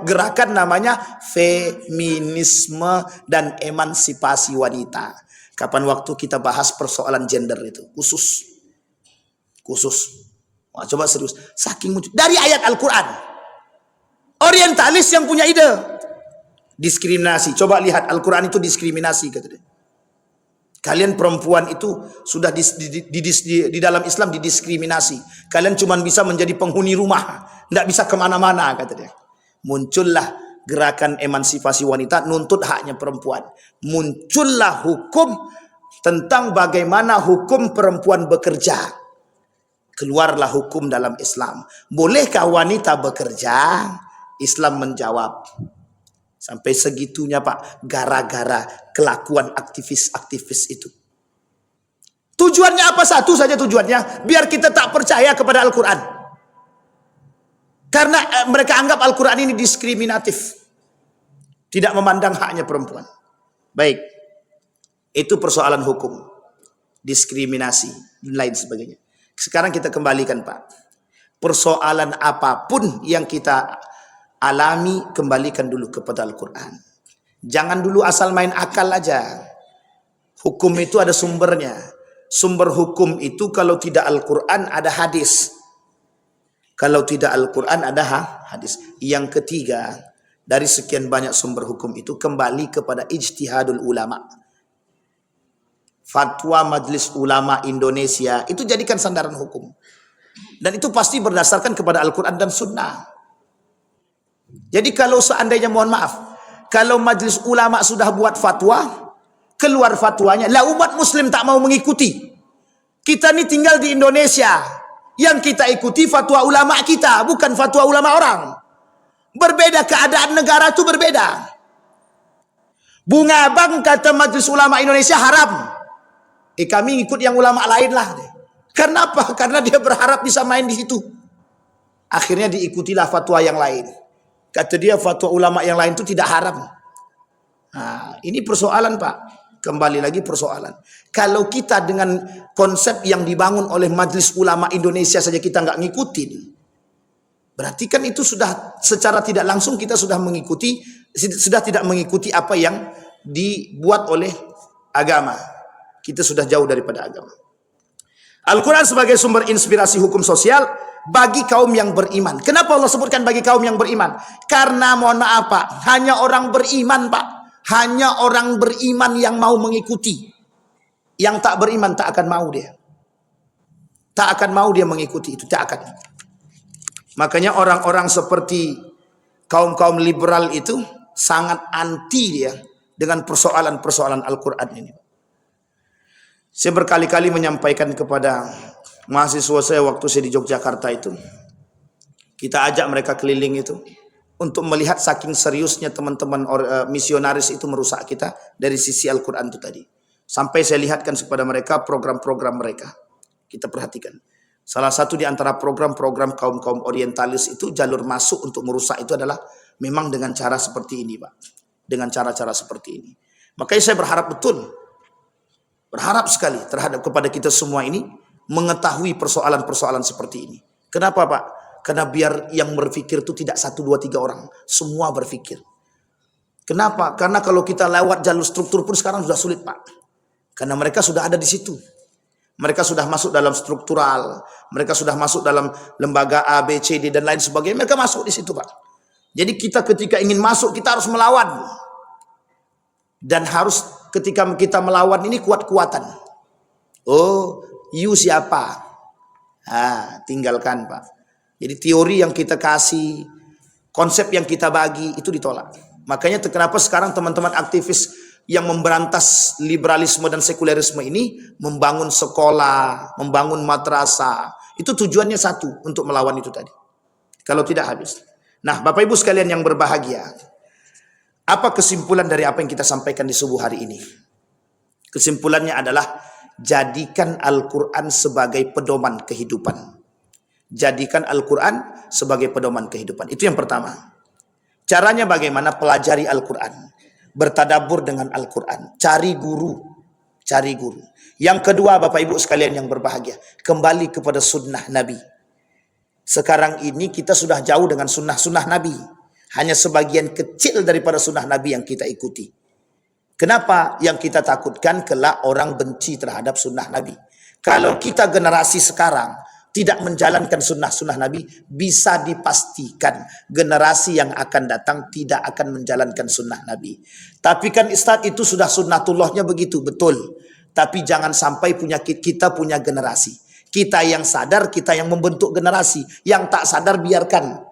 gerakan namanya feminisme dan emansipasi wanita. Kapan waktu kita bahas persoalan gender itu khusus. Coba serius. Saking muncul dari ayat Al-Quran. Orientalis yang punya ide. Diskriminasi. Coba lihat Al-Quran itu diskriminasi kata dia. Kalian perempuan itu sudah di dalam Islam didiskriminasi. Kalian cuma bisa menjadi penghuni rumah, tidak bisa kemana-mana kata dia. Muncullah gerakan emansipasi wanita, nuntut haknya perempuan. Muncullah hukum tentang bagaimana hukum perempuan bekerja. Keluarlah hukum dalam Islam. Bolehkah wanita bekerja? Islam menjawab. Sampai segitunya Pak, gara-gara kelakuan aktivis-aktivis itu. Tujuannya apa? Satu saja tujuannya, biar kita tak percaya kepada Al-Quran. Karena mereka anggap Al-Quran ini diskriminatif. Tidak memandang haknya perempuan. Baik, itu persoalan hukum. Diskriminasi, dan lain sebagainya. Sekarang kita kembalikan Pak. Persoalan apapun yang kita alami, kembalikan dulu kepada Al-Quran. Jangan dulu asal main akal aja. Hukum itu ada sumbernya. Sumber hukum itu kalau tidak Al-Quran ada hadis. Kalau tidak Al-Quran ada hadis. Yang ketiga, dari sekian banyak sumber hukum itu kembali kepada ijtihadul ulama. Fatwa Majelis Ulama Indonesia itu jadikan sandaran hukum. Dan itu pasti berdasarkan kepada Al-Quran dan Sunnah. Jadi kalau seandainya, mohon maaf, kalau majelis ulama sudah buat fatwa, keluar fatwanya, lah umat muslim tak mau mengikuti. Kita ini tinggal di Indonesia, yang kita ikuti fatwa ulama kita, bukan fatwa ulama orang. Berbeda, keadaan negara itu berbeda. Bunga Bang kata majelis ulama Indonesia haram. Kami ikut yang ulama lain lah. Karena apa? Karena dia berharap bisa main di situ. Akhirnya diikutilah fatwa yang lain. Kata dia fatwa ulama yang lain itu tidak haram. Nah, ini persoalan Pak. Kembali lagi persoalan. Kalau kita dengan konsep yang dibangun oleh Majelis Ulama Indonesia saja kita nggak ngikutin, berarti kan itu sudah secara tidak langsung kita sudah tidak mengikuti apa yang dibuat oleh agama. Kita sudah jauh daripada agama. Al-Quran sebagai sumber inspirasi hukum sosial bagi kaum yang beriman. Kenapa Allah sebutkan bagi kaum yang beriman? Karena mohon maaf Pak, hanya orang beriman Pak, hanya orang beriman yang mau mengikuti. Yang tak beriman tak akan mau dia. Tak akan mau dia mengikuti itu, tak akan. Makanya orang-orang seperti kaum-kaum liberal itu sangat anti dia dengan persoalan-persoalan Al-Quran ini. Saya berkali-kali menyampaikan kepada mahasiswa saya waktu saya di Yogyakarta itu. Kita ajak mereka keliling itu untuk melihat saking seriusnya teman-teman misionaris itu merusak kita dari sisi Al-Quran itu tadi. Sampai saya lihatkan kepada mereka program-program mereka. Kita perhatikan. Salah satu di antara program-program kaum-kaum orientalis itu jalur masuk untuk merusak itu adalah memang dengan cara seperti ini Pak. Dengan cara-cara seperti ini. Makanya saya berharap sekali terhadap kepada kita semua ini mengetahui persoalan-persoalan seperti ini. Kenapa Pak? Karena biar yang berpikir itu tidak 1, 2, 3 orang. Semua berpikir. Kenapa? Karena kalau kita lewat jalur struktur pun sekarang sudah sulit Pak. Karena mereka sudah ada di situ. Mereka sudah masuk dalam struktural. Mereka sudah masuk dalam lembaga A, B, C, D dan lain sebagainya. Mereka masuk di situ Pak. Jadi kita ketika ingin masuk kita harus melawan. Dan harus ketika kita melawan ini kuat-kuatan. Oh, you siapa? Tinggalkan Pak. Jadi teori yang kita kasih, konsep yang kita bagi itu ditolak. Makanya kenapa sekarang teman-teman aktivis yang memberantas liberalisme dan sekulerisme ini membangun sekolah, membangun madrasah. Itu tujuannya satu, untuk melawan itu tadi. Kalau tidak habis. Nah, Bapak Ibu sekalian yang berbahagia, apa kesimpulan dari apa yang kita sampaikan di subuh hari ini? Kesimpulannya adalah jadikan Al-Quran sebagai pedoman kehidupan. Jadikan Al-Quran sebagai pedoman kehidupan. Itu yang pertama. Caranya bagaimana? Pelajari Al-Quran. Bertadabur dengan Al-Quran. Cari guru. Cari guru. Yang kedua Bapak Ibu sekalian yang berbahagia, kembali kepada sunnah Nabi. Sekarang ini kita sudah jauh dengan sunnah-sunnah Nabi. Hanya sebagian kecil daripada sunnah Nabi yang kita ikuti. Kenapa? Yang kita takutkan kelak orang benci terhadap sunnah Nabi. Kalau kita generasi sekarang tidak menjalankan sunnah-sunnah Nabi, bisa dipastikan generasi yang akan datang tidak akan menjalankan sunnah Nabi. Tapi kan Ustaz itu sudah sunnatullahnya begitu, betul. Tapi jangan sampai kita punya generasi. Kita yang sadar, kita yang membentuk generasi. Yang tak sadar biarkan.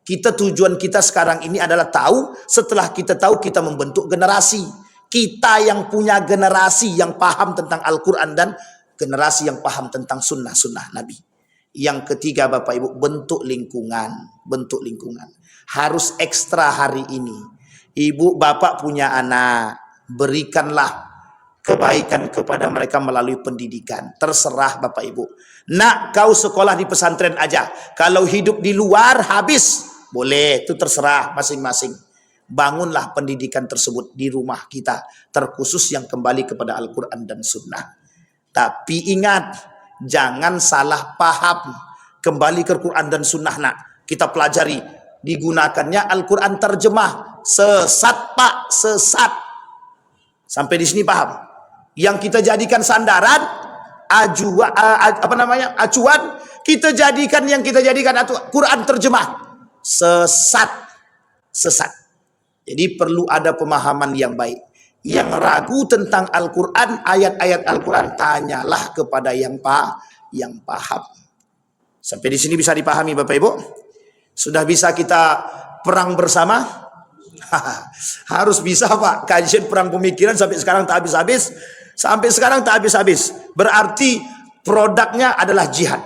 Tujuan kita sekarang ini adalah tahu, setelah kita tahu kita membentuk generasi. Kita yang punya generasi yang paham tentang Al-Quran dan generasi yang paham tentang sunnah-sunnah Nabi. Yang ketiga Bapak Ibu, bentuk lingkungan. Bentuk lingkungan. Harus ekstra hari ini. Ibu bapak punya anak, berikanlah kebaikan kepada mereka melalui pendidikan. Terserah Bapak Ibu. Nak kau sekolah di pesantren aja. Kalau hidup di luar habis. Boleh, itu terserah masing-masing. Bangunlah pendidikan tersebut di rumah kita. Terkhusus yang kembali kepada Al-Quran dan Sunnah. Tapi ingat, jangan salah paham. Kembali ke Al-Quran dan Sunnah nak. Kita pelajari. Digunakannya Al-Quran terjemah. Sesat Pak, sesat. Sampai di sini paham? Yang kita jadikan sandaran, acuan, kita jadikan Quran terjemah. Sesat. Jadi perlu ada pemahaman yang baik. Yang ragu tentang Al-Quran, ayat-ayat Al-Quran, tanyalah kepada yang paham. Sampai di sini bisa dipahami Bapak Ibu? Sudah bisa kita perang bersama? Harus bisa Pak. Kajian perang pemikiran sampai sekarang tak habis-habis. Berarti produknya adalah jihad.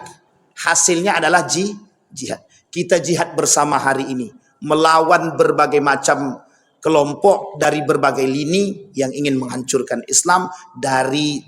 Hasilnya adalah jihad. Kita jihad bersama hari ini. Melawan berbagai macam kelompok dari berbagai lini yang ingin menghancurkan Islam dari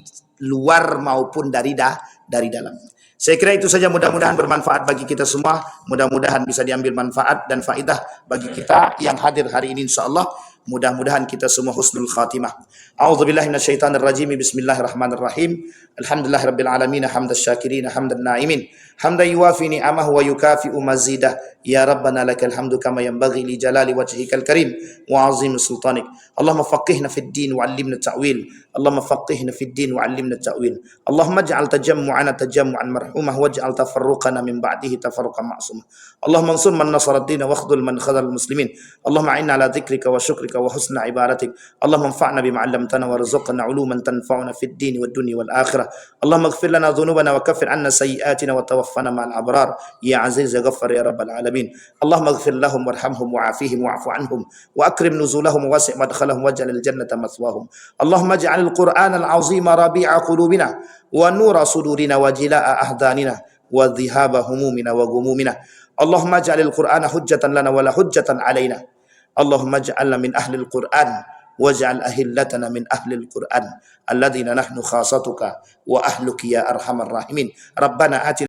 luar maupun dari dalam. Saya kira itu saja, mudah-mudahan bermanfaat bagi kita semua. Mudah-mudahan bisa diambil manfaat dan faidah bagi kita yang hadir hari ini insyaallah. Mudah-mudahan kita semua husnul khatimah. A'udzubillahi minasyaitonir rajim. Bismillahirrahmanirrahim. Alhamdulillahirabbil alamin, hamdasy syakirin, hamdan na'imin. Hamdan yuwafi ni'amahu wa yukafi'u mazidah. Ya Rabbana lakal hamdu kama yanbaghi li jalali wajhikal karim wa 'azimi sultanik. Allahumma faqihna fid din wa 'allimna ta'wil. Allahumma faqihna fid din wa 'allimna ta'wil. Allahumma ij'al tajammu'ana tajammu'an marhumah waj'al tafarruqana min ba'dihi tafarruqan ma'sumah. Allahumma ansur man nasara ad-din wa akhdhul man khadhal muslimin. Allahumma a'inna ala dhikrika wa syukrika wa husna ibadatik. Allahumma anfa'na bima 'allamtana warzuqna 'uluman tanfa'una fid din wad dunya wal akhirah. Allahumma ighfir lana dhunubana wa kaffir 'anna sayyi'atina wa tawaffana ma'al abrar. Ya aziz ya ghaffar ya rabbal alamin. Allahumma ighfir lahum warhamhum wa'afihim wa'fu anhum wa akrim nuzulahum wa wasi' madkhalahum waj'al al-jannata mathwahum. Allahumma ij'al al-Qur'an al-'azima rabi'a qulubina wa nura sudurina wa jilaa'a ahdanina wa dhihaba humumina wa gumumina. Allahumma ij'al al-Qur'ana hujjatan lana wa la hujjatan 'alaina. Allahumma ij'alna min ahli al-Qur'an waj'al ahillatana min ahli al-Qur'an alladhina nahnu khasatuka wa ahluki ya arhamar rahimin. Rabbana atina